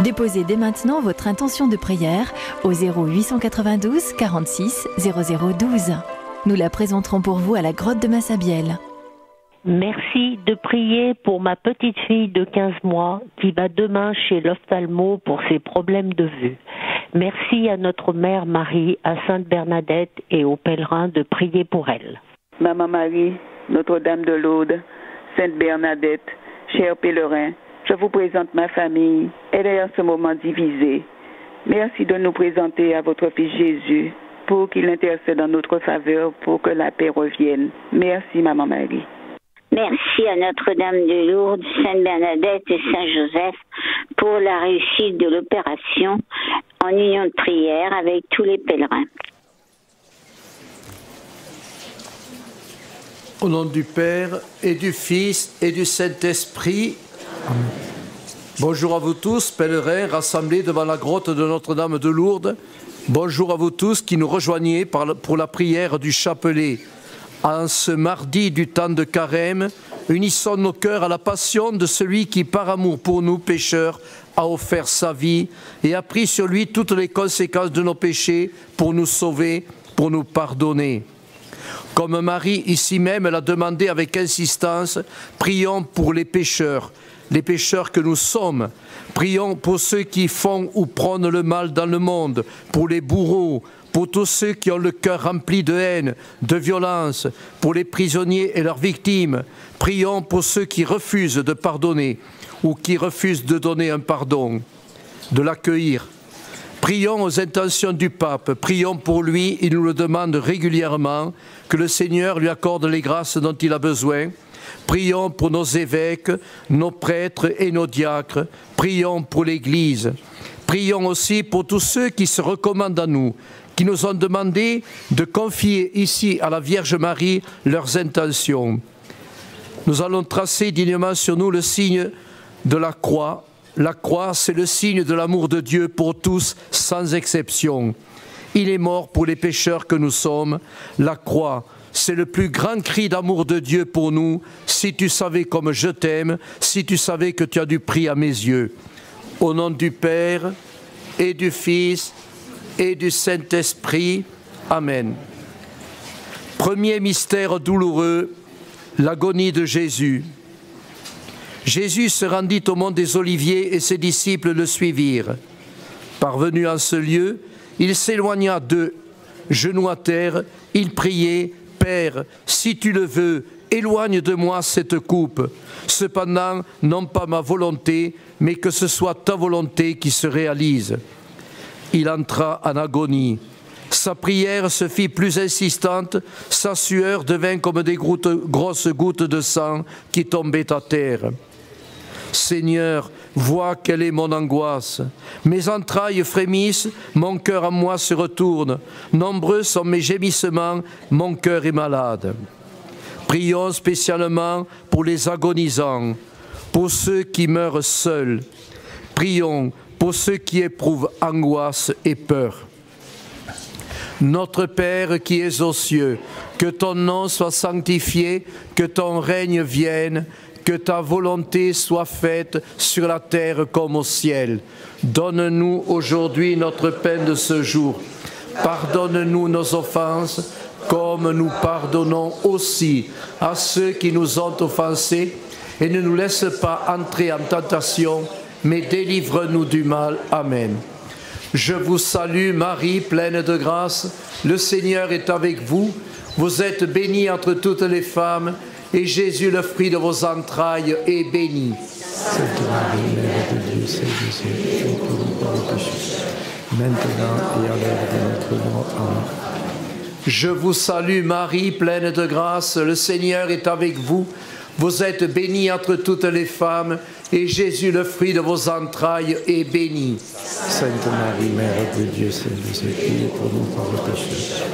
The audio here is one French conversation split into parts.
Déposez dès maintenant votre intention de prière au 0892 46 0012. Nous la présenterons pour vous à la grotte de Massabielle. Merci de prier pour ma petite fille de 15 mois qui va demain chez l'ophtalmo pour ses problèmes de vue. Merci à notre mère Marie, à Sainte Bernadette et aux pèlerins de prier pour elle. Maman Marie, Notre-Dame de Lourdes, Sainte Bernadette, chers pèlerins, je vous présente ma famille. Elle est en ce moment divisée. Merci de nous présenter à votre Fils Jésus pour qu'il intercède en notre faveur pour que la paix revienne. Merci, Maman Marie. Merci à Notre-Dame de Lourdes, Sainte Bernadette et Saint-Joseph pour la réussite de l'opération en union de prière avec tous les pèlerins. Au nom du Père et du Fils et du Saint-Esprit. Amen. Bonjour à vous tous, pèlerins rassemblés devant la grotte de Notre-Dame de Lourdes. Bonjour à vous tous qui nous rejoignez pour la prière du chapelet. En ce mardi du temps de carême, unissons nos cœurs à la passion de celui qui, par amour pour nous pécheurs, a offert sa vie et a pris sur lui toutes les conséquences de nos péchés pour nous sauver, pour nous pardonner. Comme Marie ici même l'a demandé avec insistance, prions pour les pécheurs que nous sommes. Prions pour ceux qui font ou prônent le mal dans le monde, pour les bourreaux, pour tous ceux qui ont le cœur rempli de haine, de violence, pour les prisonniers et leurs victimes. Prions pour ceux qui refusent de pardonner ou qui refusent de donner un pardon, de l'accueillir. Prions aux intentions du pape, prions pour lui, il nous le demande régulièrement, que le Seigneur lui accorde les grâces dont il a besoin. Prions pour nos évêques, nos prêtres et nos diacres. Prions pour l'Église. Prions aussi pour tous ceux qui se recommandent à nous, qui nous ont demandé de confier ici à la Vierge Marie leurs intentions. Nous allons tracer dignement sur nous le signe de la croix. La croix, c'est le signe de l'amour de Dieu pour tous, sans exception. Il est mort pour les pécheurs que nous sommes. La croix, c'est le plus grand cri d'amour de Dieu pour nous. Si tu savais comme je t'aime, si tu savais que tu as du prix à mes yeux. Au nom du Père et du Fils et du Saint-Esprit. Amen. Premier mystère douloureux, l'agonie de Jésus. Jésus se rendit au mont des Oliviers et ses disciples le suivirent. Parvenu en ce lieu, il s'éloigna d'eux. Genoux à terre, il priait, « Père, si tu le veux, éloigne de moi cette coupe. Cependant, non pas ma volonté, mais que ce soit ta volonté qui se réalise. » Il entra en agonie. Sa prière se fit plus insistante, sa sueur devint comme des grosses gouttes de sang qui tombaient à terre. Seigneur, vois quelle est mon angoisse. Mes entrailles frémissent, mon cœur en moi se retourne. Nombreux sont mes gémissements, mon cœur est malade. Prions spécialement pour les agonisants, pour ceux qui meurent seuls. Prions pour ceux qui éprouvent angoisse et peur. Notre Père qui es aux cieux, que ton nom soit sanctifié, que ton règne vienne, que ta volonté soit faite sur la terre comme au ciel. Donne-nous aujourd'hui notre pain de ce jour. Pardonne-nous nos offenses, comme nous pardonnons aussi à ceux qui nous ont offensés. Et ne nous laisse pas entrer en tentation, mais délivre-nous du mal. Amen. Je vous salue Marie, pleine de grâce. Le Seigneur est avec vous. Vous êtes bénie entre toutes les femmes, et Jésus, le fruit de vos entrailles, est béni. Sainte Marie, Mère de Dieu, Saint-Joseph, pour nous par les péchés, maintenant et à l'heure de notre mort. Amen. Je vous salue Marie, pleine de grâce. Le Seigneur est avec vous. Vous êtes bénie entre toutes les femmes, et Jésus, le fruit de vos entrailles, est béni. Sainte Marie, Mère de Dieu, Saint-Joseph, priez pour nous par les péchés,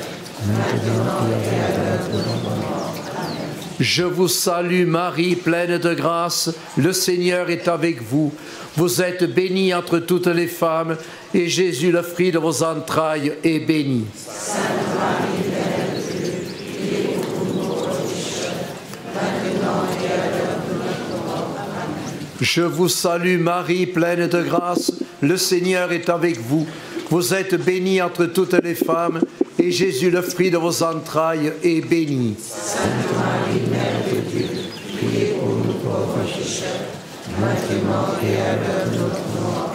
maintenant et à l'heure de notre mort. Amen. Je vous salue Marie, pleine de grâce, le Seigneur est avec vous. Vous êtes bénie entre toutes les femmes, et Jésus, le fruit de vos entrailles, est béni. Sainte Marie, Mère de Dieu, priez pour nous pauvres pécheurs, maintenant et à l'heure de notre mort. Amen. Je vous salue Marie, pleine de grâce, le Seigneur est avec vous. Vous êtes bénie entre toutes les femmes, et Jésus, le fruit de vos entrailles, est béni. Sainte Marie, Mère de Dieu, priez pour nous pauvres pécheurs, maintenant et à l'heure de notre mort.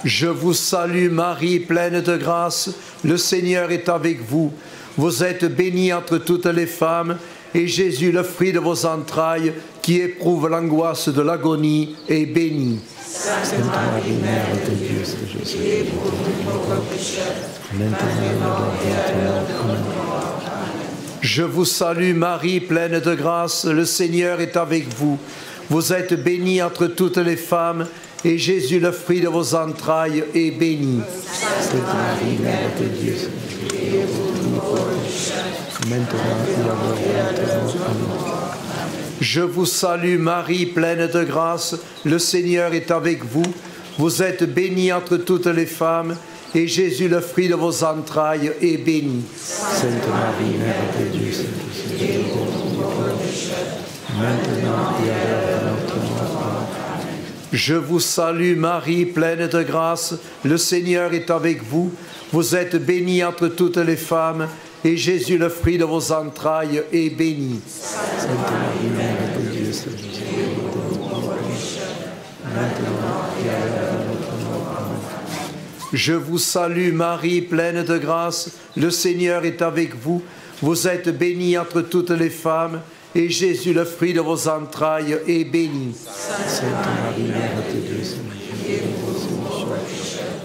Je vous salue Marie, pleine de grâce, le Seigneur est avec vous. Vous êtes bénie entre toutes les femmes, et Jésus, le fruit de vos entrailles, qui éprouve l'angoisse de l'agonie, est béni. Sainte Marie, Mère de Dieu, priez pour nous pauvres pécheurs, maintenant et à l'heure de notre mort. Amen. Je vous salue Marie, pleine de grâce, le Seigneur est avec vous. Vous êtes bénie entre toutes les femmes, et Jésus, le fruit de vos entrailles, est béni. Sainte Marie, Mère de Dieu, priez pour nous pauvres pécheurs, maintenant et à l'heure de notre mort. Je vous salue Marie, pleine de grâce, le Seigneur est avec vous. Vous êtes bénie entre toutes les femmes, et Jésus, le fruit de vos entrailles, est béni. Sainte Marie, Mère de Dieu, priez pour nous pauvres pécheurs, maintenant et à l'heure de notre mort. Amen. Je vous salue Marie, pleine de grâce, le Seigneur est avec vous. Vous êtes bénie entre toutes les femmes, et Jésus, le fruit de vos entrailles, est béni. Sainte Marie, Mère de Dieu, priez pour nous pauvres pécheurs, maintenant et à l'heure de notre mort. Amen. Je vous salue Marie, pleine de grâce, le Seigneur est avec vous. Vous êtes bénie entre toutes les femmes, et Jésus, le fruit de vos entrailles, est béni. Sainte Marie, Mère de Dieu, priez pour nous pauvres pécheurs,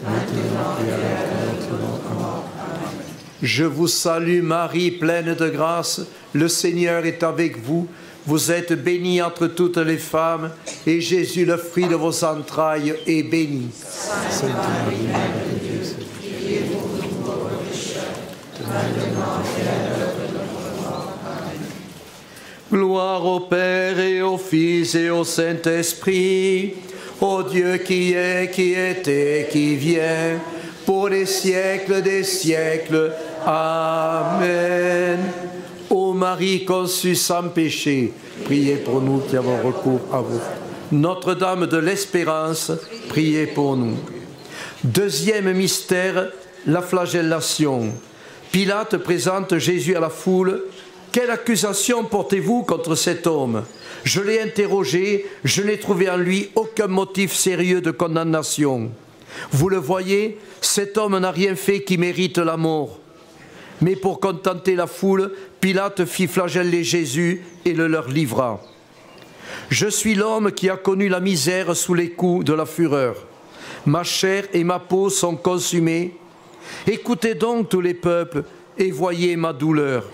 maintenant et à l'heure de notre mort. Amen. Je vous salue Marie, pleine de grâce, le Seigneur est avec vous. Vous êtes bénie entre toutes les femmes, et Jésus, le fruit de vos entrailles, est béni. Sainte Marie, Mère de Dieu, priez pour nous pauvres pécheurs, maintenant et à l'heure de notre mort. Amen. Gloire au Père et au Fils et au Saint-Esprit, au Dieu qui est, qui était, qui vient, pour les siècles des siècles. Amen. Ô Marie conçue sans péché, priez pour nous qui avons recours à vous. Notre-Dame de l'Espérance, priez pour nous. Deuxième mystère, la flagellation. Pilate présente Jésus à la foule. Quelle accusation portez-vous contre cet homme? Je l'ai interrogé, je n'ai trouvé en lui aucun motif sérieux de condamnation. Vous le voyez, cet homme n'a rien fait qui mérite la mort. Mais pour contenter la foule, Pilate fit flageller Jésus et le leur livra. Je suis l'homme qui a connu la misère sous les coups de la fureur. Ma chair et ma peau sont consumées. Écoutez donc tous les peuples et voyez ma douleur.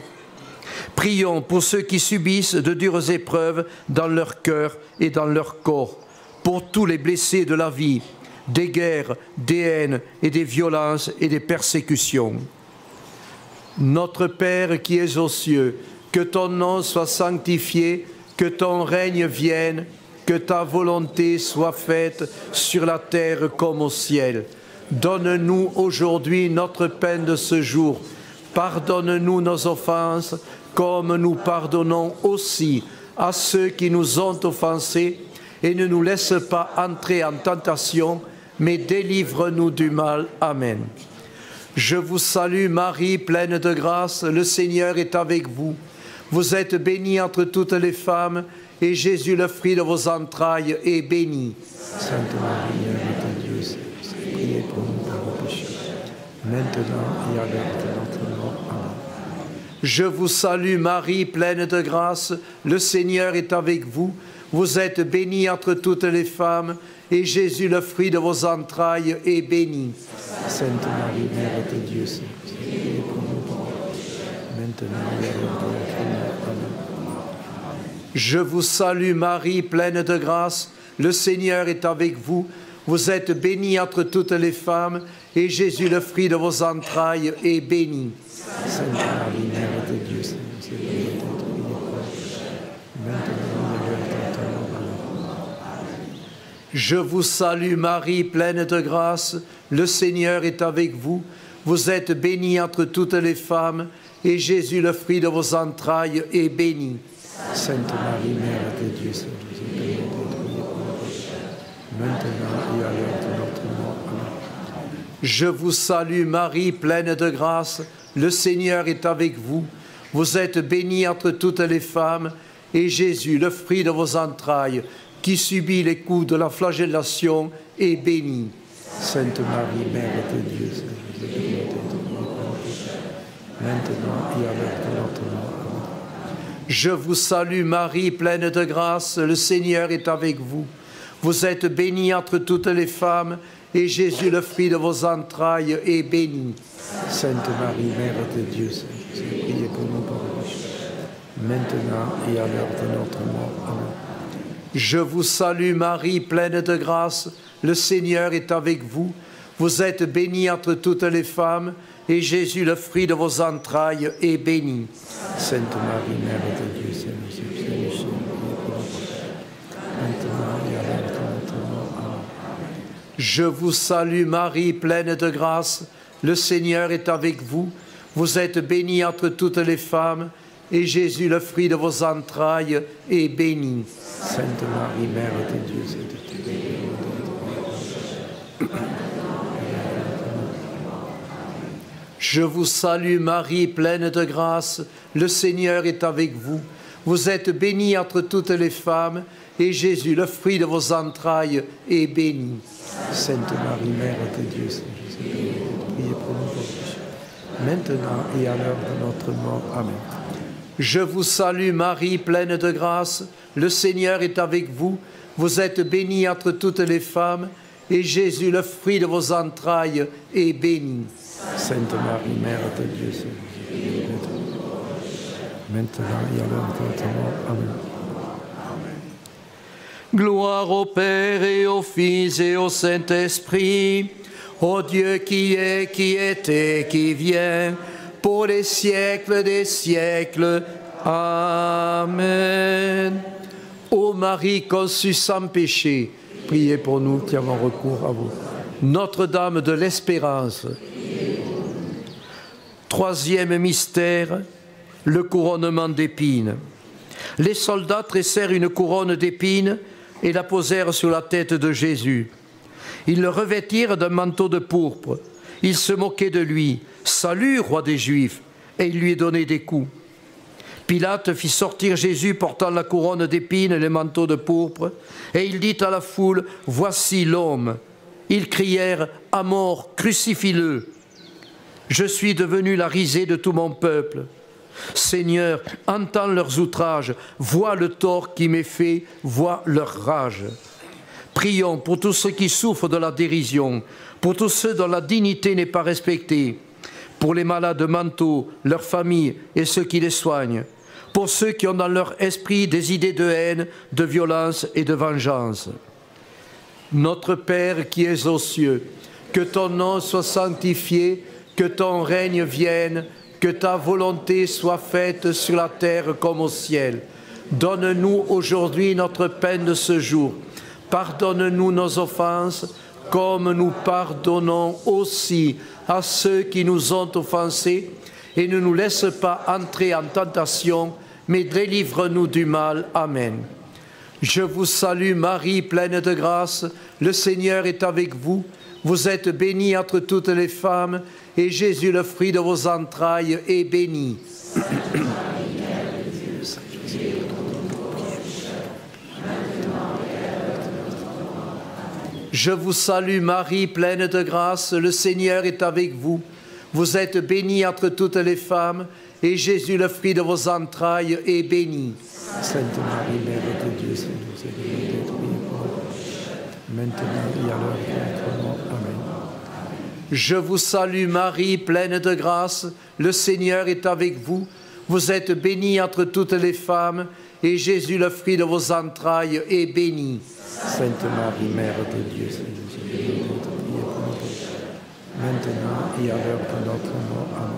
Prions pour ceux qui subissent de dures épreuves dans leur cœur et dans leur corps, pour tous les blessés de la vie, des guerres, des haines et des violences et des persécutions. Notre Père qui es aux cieux, que ton nom soit sanctifié, que ton règne vienne, que ta volonté soit faite sur la terre comme au ciel. Donne-nous aujourd'hui notre pain de ce jour. Pardonne-nous nos offenses, comme nous pardonnons aussi à ceux qui nous ont offensés, et ne nous laisse pas entrer en tentation, mais délivre-nous du mal. Amen. Je vous salue Marie, pleine de grâce, le Seigneur est avec vous. Vous êtes bénie entre toutes les femmes, et Jésus, le fruit de vos entrailles, est béni. Sainte Marie, Mère de Dieu, priez pour nous pauvres pécheurs, maintenant et à l'heure de notre mort. Amen. Je vous salue Marie, pleine de grâce, le Seigneur est avec vous. Vous êtes bénie entre toutes les femmes, et Jésus, le fruit de vos entrailles, est béni. Sainte Marie, Mère de Dieu, priez pour nous pauvres pécheurs, maintenant et à l'heure de notre mort. Amen. Je vous salue Marie, pleine de grâce, le Seigneur est avec vous. Vous êtes bénie entre toutes les femmes, et Jésus, le fruit de vos entrailles, est béni. Sainte Marie, Mère de Dieu, priez pour nous pauvres pécheurs, maintenant et à l'heure de notre mort. Amen. Je vous salue Marie, pleine de grâce, le Seigneur est avec vous. Vous êtes bénie entre toutes les femmes, et Jésus, le fruit de vos entrailles, est béni. Sainte Marie, Mère de Dieu, priez pour nous maintenant et à l'heure de notre mort. Amen. Je vous salue Marie, pleine de grâce, le Seigneur est avec vous. Vous êtes bénie entre toutes les femmes, et Jésus, le fruit de vos entrailles, qui subit les coups de la flagellation, est béni. Sainte Marie, Mère de Dieu, maintenant et à l'heure de notre mort. Amen. Je vous salue Marie, pleine de grâce, le Seigneur est avec vous. Vous êtes bénie entre toutes les femmes, et Jésus, le fruit de vos entrailles, est béni. Sainte Marie, Mère de Dieu, priez pour nous pauvres pécheurs, maintenant et à l'heure de notre mort. Amen. Je vous salue Marie, pleine de grâce, le Seigneur est avec vous. Vous êtes bénie entre toutes les femmes, et Jésus, le fruit de vos entrailles, est béni. Sainte Marie, Mère de Dieu, Seigneur, maintenant et à l'heure de notre mort. Amen. Je vous salue Marie, pleine de grâce, le Seigneur est avec vous. Vous êtes bénie entre toutes les femmes, et Jésus, le fruit de vos entrailles, est béni. Sainte Marie, Mère de Dieu, Je vous salue Marie, pleine de grâce, le Seigneur est avec vous. Vous êtes bénie entre toutes les femmes, et Jésus, le fruit de vos entrailles, est béni. Sainte Marie, Mère de Dieu, priez pour nous pauvres pécheurs, maintenant et à l'heure de notre mort. Amen. Je vous salue Marie, pleine de grâce, le Seigneur est avec vous. Vous êtes bénie entre toutes les femmes, et Jésus, le fruit de vos entrailles, est béni. Sainte Marie, Mère de Dieu, maintenant et à l'heure de notre mort. Amen. Gloire au Père et au Fils et au Saint-Esprit, au Dieu qui est, qui était, qui vient, pour les siècles des siècles. Amen. Ô Marie conçue sans péché, priez pour nous qui avons recours à vous. Notre-Dame de l'Espérance. Troisième mystère, le couronnement d'épines. Les soldats tressèrent une couronne d'épines et la posèrent sur la tête de Jésus. Ils le revêtirent d'un manteau de pourpre. Ils se moquaient de lui. « Salut, roi des Juifs !» Et ils lui donnaient des coups. Pilate fit sortir Jésus portant la couronne d'épines et le manteau de pourpre, et il dit à la foule, « Voici l'homme !» Ils crièrent, « À mort, crucifie-le !» Je suis devenu la risée de tout mon peuple. Seigneur, entends leurs outrages, vois le tort qui m'est fait, vois leur rage. Prions pour tous ceux qui souffrent de la dérision, pour tous ceux dont la dignité n'est pas respectée, pour les malades mentaux, leurs familles et ceux qui les soignent, pour ceux qui ont dans leur esprit des idées de haine, de violence et de vengeance. Notre Père qui es aux cieux, que ton nom soit sanctifié, que ton règne vienne, que ta volonté soit faite sur la terre comme au ciel. Donne-nous aujourd'hui notre pain de ce jour. Pardonne-nous nos offenses, comme nous pardonnons aussi à ceux qui nous ont offensés. Et ne nous laisse pas entrer en tentation, mais délivre-nous du mal. Amen. Je vous salue Marie, pleine de grâce. Le Seigneur est avec vous. Vous êtes bénie entre toutes les femmes, et Jésus, le fruit de vos entrailles, est béni. Je vous salue Marie, pleine de grâce, le Seigneur est avec vous. Vous êtes bénie entre toutes les femmes, et Jésus, le fruit de vos entrailles, est béni. Sainte Marie, Mère de Dieu, maintenant et à l'heure de notre mort. Amen. Je vous salue Marie, pleine de grâce, le Seigneur est avec vous. Vous êtes bénie entre toutes les femmes, et Jésus, le fruit de vos entrailles, est béni. Sainte Marie, Mère de Dieu, maintenant et à l'heure de notre mort. Amen.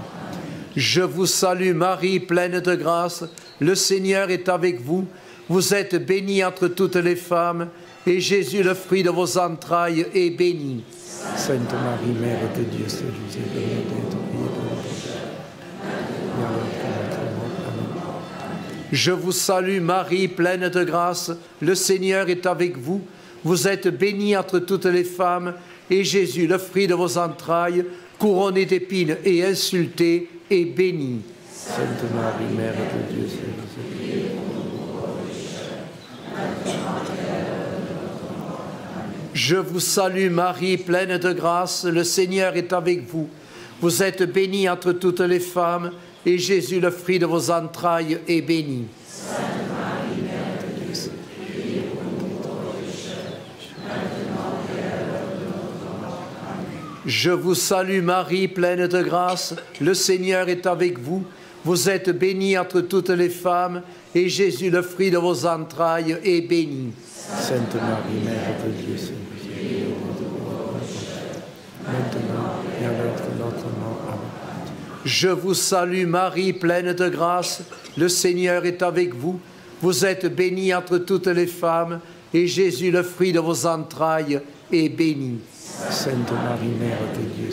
Je vous salue Marie, pleine de grâce, le Seigneur est avec vous. Vous êtes bénie entre toutes les femmes, et Jésus, le fruit de vos entrailles, est béni. Sainte Marie, Mère de Dieu, Je vous salue Marie, pleine de grâce, le Seigneur est avec vous. vous êtes bénie entre toutes les femmes, et Jésus, le fruit de vos entrailles, couronné d'épines et insulté, est béni. Sainte Marie, Mère de Dieu, Je vous salue Marie, pleine de grâce, le Seigneur est avec vous. Vous êtes bénie entre toutes les femmes, et Jésus, le fruit de vos entrailles, est béni. Sainte Marie, Mère de Dieu, priez pour nous pauvres pécheurs, maintenant et à l'heure de notre mort. Amen. Je vous salue Marie, pleine de grâce, le Seigneur est avec vous. Vous êtes bénie entre toutes les femmes, et Jésus, le fruit de vos entrailles, est béni. Sainte Marie, Mère de Dieu, maintenant et à l'heure de notre mort. Amen. Je vous salue Marie, pleine de grâce, le Seigneur est avec vous. Vous êtes bénie entre toutes les femmes, et Jésus, le fruit de vos entrailles, est béni. Sainte Marie, Mère de Dieu,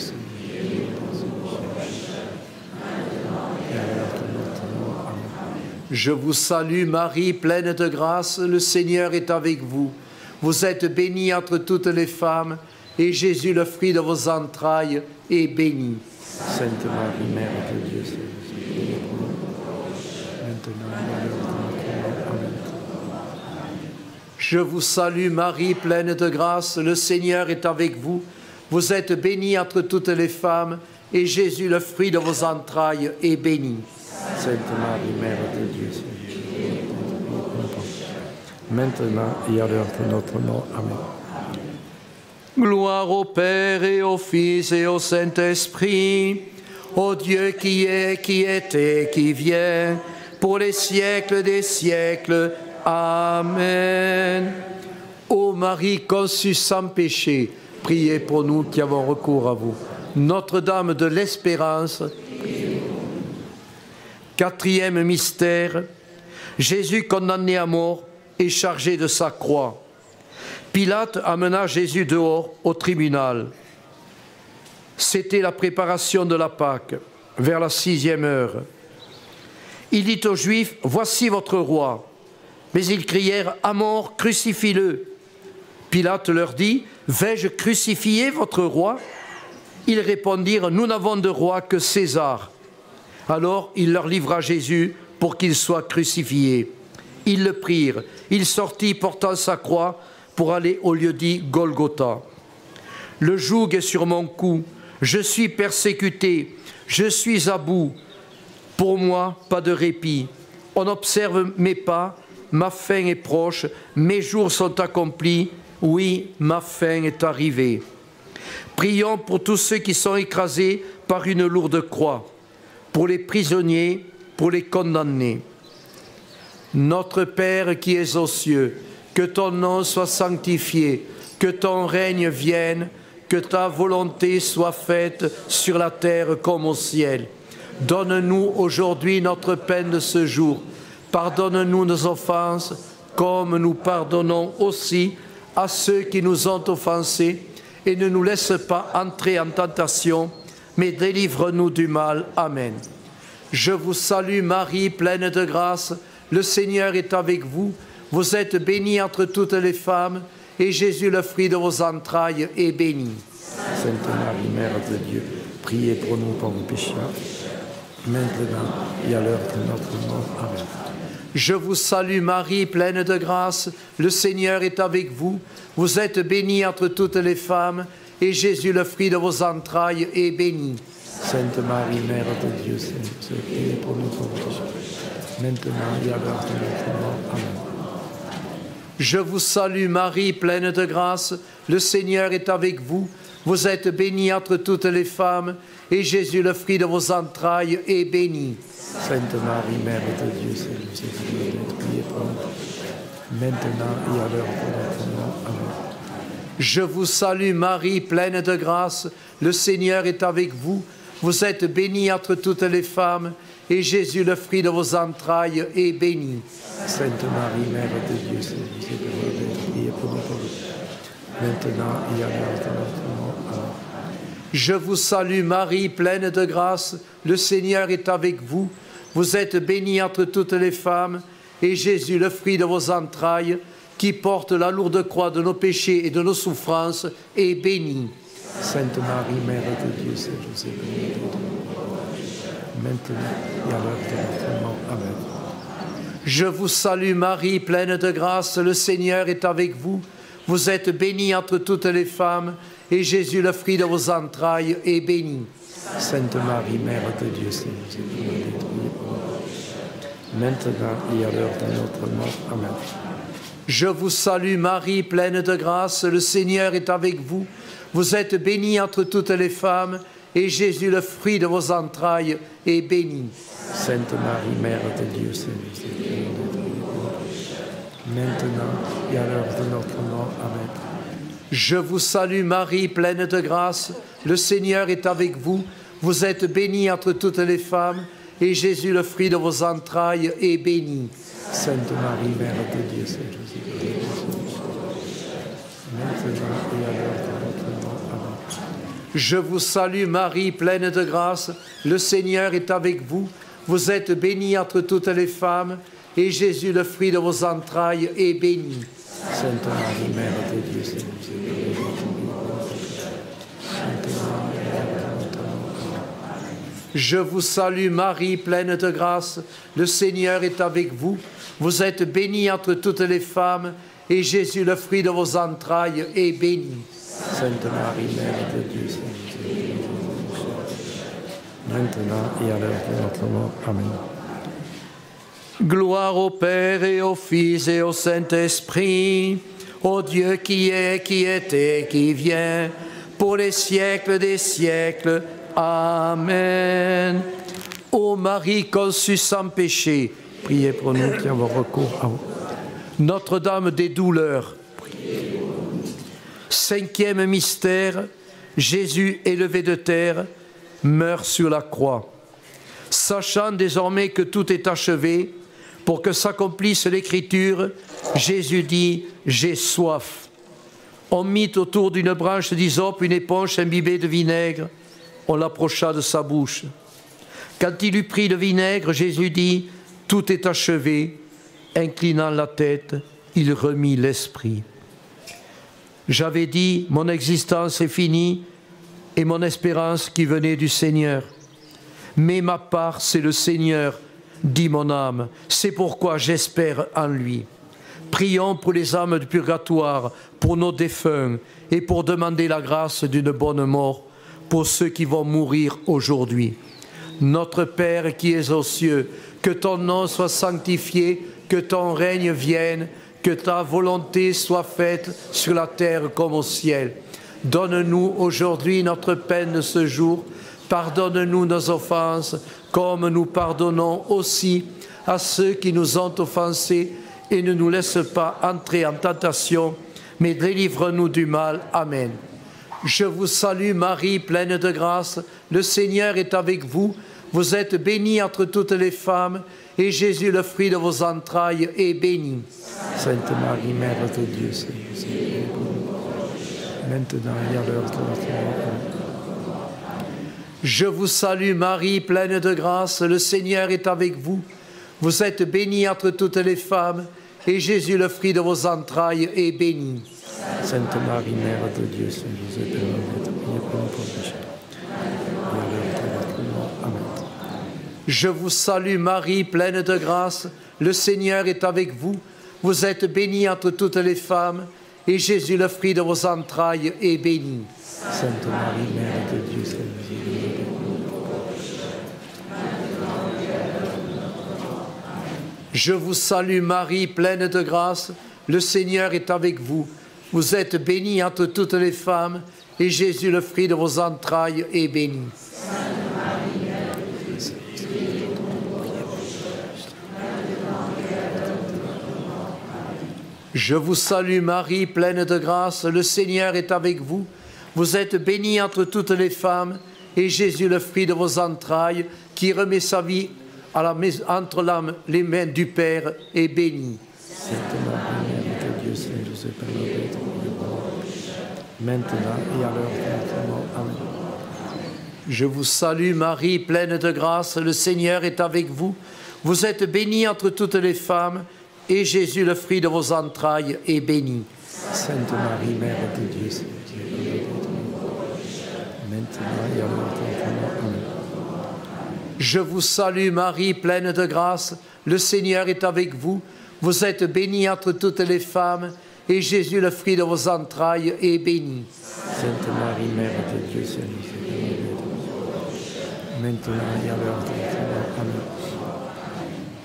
Je vous salue Marie, pleine de grâce, le Seigneur est avec vous. Vous êtes bénie entre toutes les femmes, et Jésus, le fruit de vos entrailles, est béni. Sainte Marie, Mère de Dieu, maintenant et à l'heure de notre mort. Amen. Je vous salue Marie, pleine de grâce, le Seigneur est avec vous. Vous êtes bénie entre toutes les femmes, et Jésus, le fruit de vos entrailles, est béni. Sainte Marie, Mère de Dieu, maintenant et à l'heure de notre mort. Amen. Gloire au Père et au Fils et au Saint-Esprit, au Dieu qui est, qui était, qui vient, pour les siècles des siècles. Amen. Ô Marie conçue sans péché, priez pour nous qui avons recours à vous. Notre-Dame de l'Espérance. Quatrième mystère, Jésus condamné à mort et chargé de sa croix. Pilate amena Jésus dehors au tribunal. C'était la préparation de la Pâque, vers la 6e heure. Il dit aux Juifs, « Voici votre roi ». Mais ils crièrent, « À mort, crucifie-le ». Pilate leur dit, « Vais-je crucifier votre roi ?» Ils répondirent, « Nous n'avons de roi que César ». Alors il leur livra Jésus pour qu'il soit crucifié. Ils le prirent. Il sortit portant sa croix pour aller au lieu dit Golgotha. Le joug est sur mon cou. Je suis persécuté. Je suis à bout. Pour moi, pas de répit. On observe mes pas. Ma fin est proche. Mes jours sont accomplis. Oui, ma fin est arrivée. Prions pour tous ceux qui sont écrasés par une lourde croix, pour les prisonniers, pour les condamnés. Notre Père qui es aux cieux, que ton nom soit sanctifié, que ton règne vienne, que ta volonté soit faite sur la terre comme au ciel. Donne-nous aujourd'hui notre pain de ce jour. Pardonne-nous nos offenses, comme nous pardonnons aussi à ceux qui nous ont offensés, et ne nous laisse pas entrer en tentation, mais délivre-nous du mal. Amen. Je vous salue Marie, pleine de grâce, le Seigneur est avec vous. Vous êtes bénie entre toutes les femmes, et Jésus, le fruit de vos entrailles, est béni. Sainte Marie, Mère de Dieu, priez pour nous pauvres pécheurs, maintenant et à l'heure de notre mort. Amen. Je vous salue Marie, pleine de grâce, le Seigneur est avec vous. Vous êtes bénie entre toutes les femmes, et Jésus, le fruit de vos entrailles, est béni. Sainte Marie, Mère de Dieu, priez pour nous pauvres pécheurs, maintenant et à l'heure de notre mort. Amen. Je vous salue Marie, pleine de grâce, le Seigneur est avec vous. Vous êtes bénie entre toutes les femmes, et Jésus, le fruit de vos entrailles, est béni. Sainte Marie, Mère de Dieu, priez pour nous, maintenant et à l'heure de notre mort. Amen. Je vous salue Marie, pleine de grâce, le Seigneur est avec vous. Vous êtes bénie entre toutes les femmes, et Jésus, le fruit de vos entrailles, est béni. Sainte Marie, Mère de Dieu, priez pour nous, maintenant et à l'heure de notre mort. Amen. Je vous salue Marie, pleine de grâce, le Seigneur est avec vous. Vous êtes bénie entre toutes les femmes, et Jésus, le fruit de vos entrailles, qui porte la lourde croix de nos péchés et de nos souffrances, est bénie. Sainte Marie, Mère de Dieu, Saint Joseph, maintenant et à l'heure de notre mort. Amen. Je vous salue Marie, pleine de grâce, le Seigneur est avec vous. Vous êtes bénie entre toutes les femmes, et Jésus, le fruit de vos entrailles, est béni. Sainte Marie, Mère de Dieu, Saint Joseph, maintenant et à l'heure de notre mort. Amen. Je vous salue Marie, pleine de grâce, le Seigneur est avec vous. Vous êtes bénie entre toutes les femmes, et Jésus, le fruit de vos entrailles, est béni. Sainte Marie, Mère de Dieu, Saint Joseph, maintenant et à l'heure de notre mort. Amen. Je vous salue Marie, pleine de grâce, le Seigneur est avec vous. Vous êtes bénie entre toutes les femmes, et Jésus, le fruit de vos entrailles, est béni. Sainte Marie, Mère de Dieu, Saint Joseph, maintenant et à l'heure de notre mort. Amen. Je vous salue Marie, pleine de grâce, le Seigneur est avec vous. Vous êtes bénie entre toutes les femmes, et Jésus, le fruit de vos entrailles, est béni. Sainte Marie, Mère de Dieu, Saint Joseph, je vous salue Marie, pleine de grâce, le Seigneur est avec vous. Vous êtes bénie entre toutes les femmes, et Jésus, le fruit de vos entrailles, est béni. Sainte Marie, Mère de Dieu, Saint Joseph, maintenant et à l'heure de notre mort. Amen. Gloire au Père et au Fils et au Saint-Esprit, au Dieu qui est, qui était, qui vient, pour les siècles des siècles. Amen. Ô Marie conçue sans péché, priez pour nous qui avons recours à vous. Notre-Dame des douleurs. Cinquième mystère, Jésus élevé de terre, meurt sur la croix. Sachant désormais que tout est achevé, pour que s'accomplisse l'Écriture, Jésus dit « J'ai soif ». On mit autour d'une branche d'hysope une éponge imbibée de vinaigre. On l'approcha de sa bouche. Quand il eut pris le vinaigre, Jésus dit « Tout est achevé ». Inclinant la tête, il remit l'esprit. J'avais dit « Mon existence est finie et mon espérance qui venait du Seigneur. Mais ma part, c'est le Seigneur, dit mon âme. C'est pourquoi j'espère en lui. » Prions pour les âmes du purgatoire, pour nos défunts, et pour demander la grâce d'une bonne mort pour ceux qui vont mourir aujourd'hui. Notre Père qui es aux cieux, que ton nom soit sanctifié, que ton règne vienne, que ta volonté soit faite sur la terre comme au ciel. Donne-nous aujourd'hui notre pain de ce jour. Pardonne-nous nos offenses, comme nous pardonnons aussi à ceux qui nous ont offensés, et ne nous laisse pas entrer en tentation, mais délivre-nous du mal. Amen. Je vous salue Marie, pleine de grâce, le Seigneur est avec vous. Vous êtes bénie entre toutes les femmes, et Jésus, le fruit de vos entrailles, est béni. Sainte Marie, Mère de Dieu, Saint Joseph, maintenant et à l'heure de notre mort. Je vous salue Marie, pleine de grâce, le Seigneur est avec vous. Vous êtes bénie entre toutes les femmes, et Jésus, le fruit de vos entrailles, est béni. Sainte Marie, Mère de Dieu, Saint Joseph, priez pour nous pauvres pécheurs, et à l'heure de notre mort. Amen. Je vous salue Marie, pleine de grâce, le Seigneur est avec vous. Vous êtes bénie entre toutes les femmes, et Jésus, le fruit de vos entrailles, est béni. Sainte Marie, Mère de Dieu, Saint Joseph, je vous salue Marie, pleine de grâce, le Seigneur est avec vous. Vous êtes bénie entre toutes les femmes, et Jésus, le fruit de vos entrailles, est béni. Je vous salue Marie, pleine de grâce, le Seigneur est avec vous. Vous êtes bénie entre toutes les femmes, et Jésus, le fruit de vos entrailles, qui remet sa vie entre les mains du Père, est béni. Sainte Marie, Mère de Dieu, Saint Joseph, maintenant et à l'heure de notre mort. Amen. Je vous salue Marie, pleine de grâce, le Seigneur est avec vous. Vous êtes bénie entre toutes les femmes, et Jésus, le fruit de vos entrailles, est béni. Sainte Marie, Mère de Dieu, maintenant et à l'heure de notre mort. Amen. Je vous salue Marie, pleine de grâce, le Seigneur est avec vous. Vous êtes bénie entre toutes les femmes, et Jésus, le fruit de vos entrailles, est béni. Sainte Marie, Mère de Dieu, maintenant et à l'heure de notre mort. Amen.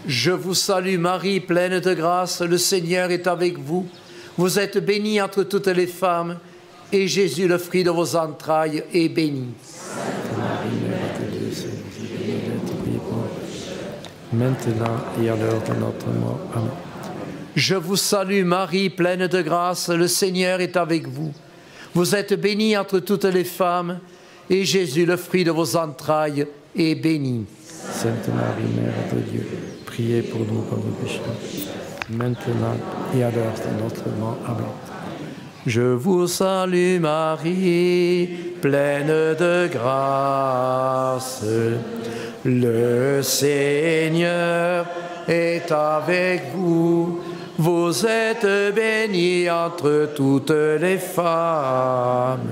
Je vous salue Marie, pleine de grâce, le Seigneur est avec vous. Vous êtes bénie entre toutes les femmes, et Jésus, le fruit de vos entrailles, est béni. Sainte Marie, Mère de Dieu, maintenant et à l'heure de notre mort. Amen. Je vous salue Marie, pleine de grâce, le Seigneur est avec vous. Vous êtes bénie entre toutes les femmes, et Jésus, le fruit de vos entrailles, est béni. Sainte Marie, Mère de Dieu, priez pour nous pauvres pécheurs, maintenant et à l'heure de notre mort. Amen. Je vous salue Marie, pleine de grâce. Le Seigneur est avec vous. Vous êtes bénie entre toutes les femmes.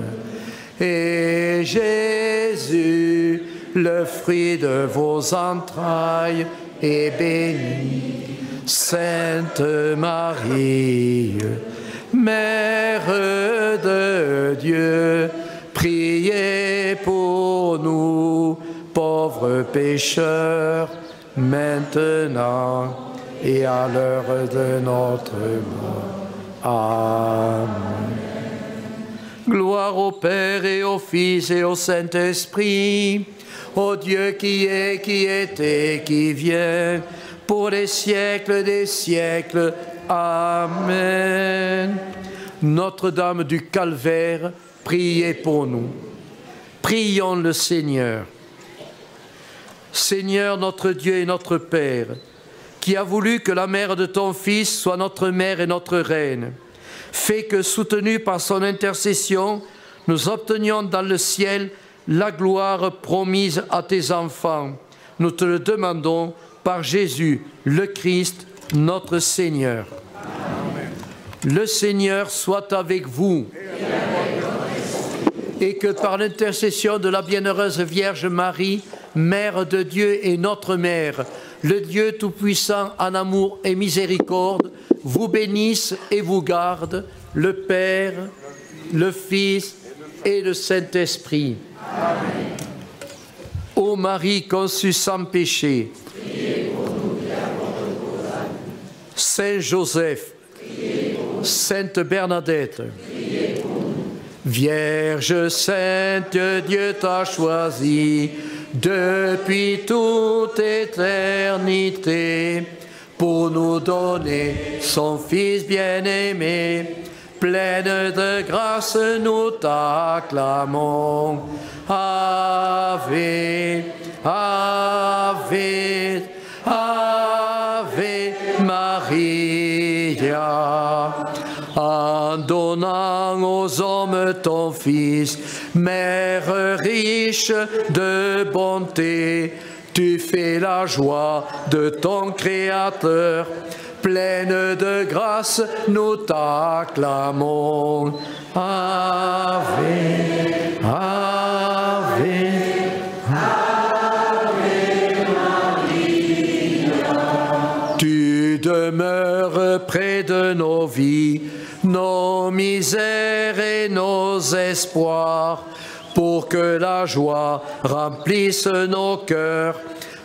Et Jésus, le fruit de vos entrailles, est béni. Sainte Marie, Mère de Dieu, priez pour nous, pauvres pécheurs, maintenant et à l'heure de notre mort. Amen. Gloire au Père et au Fils et au Saint-Esprit, au Dieu qui est, qui était, qui vient, pour les siècles des siècles. Amen. Notre-Dame du Calvaire, priez pour nous. Prions le Seigneur. Seigneur, notre Dieu et notre Père, qui a voulu que la mère de ton Fils soit notre mère et notre reine, fais que, soutenus par son intercession, nous obtenions dans le ciel la gloire promise à tes enfants. Nous te le demandons par Jésus, le Christ, notre Seigneur. Amen. Le Seigneur soit avec vous. Et que par l'intercession de la bienheureuse Vierge Marie, Mère de Dieu et notre Mère, le Dieu Tout-Puissant en amour et miséricorde, vous bénisse et vous garde, le Père, le Fils et le Saint-Esprit. Amen. Ô Marie conçue sans péché, Saint Joseph, Sainte Bernadette, Vierge Sainte, Dieu t'a choisie depuis toute éternité pour nous donner son Fils bien-aimé. Pleine de grâce, nous t'acclamons. Ave, Ave, Ave Maria. En donnant aux hommes ton Fils, Mère riche de bonté, tu fais la joie de ton Créateur. Pleine de grâce, nous t'acclamons. Ave, Ave, Ave Maria. Tu demeures près de nos vies, nos misères et nos espoirs, pour que la joie remplisse nos cœurs.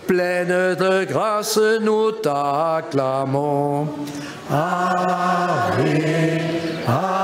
Pleine de grâce, nous t'acclamons. Ave, Ave.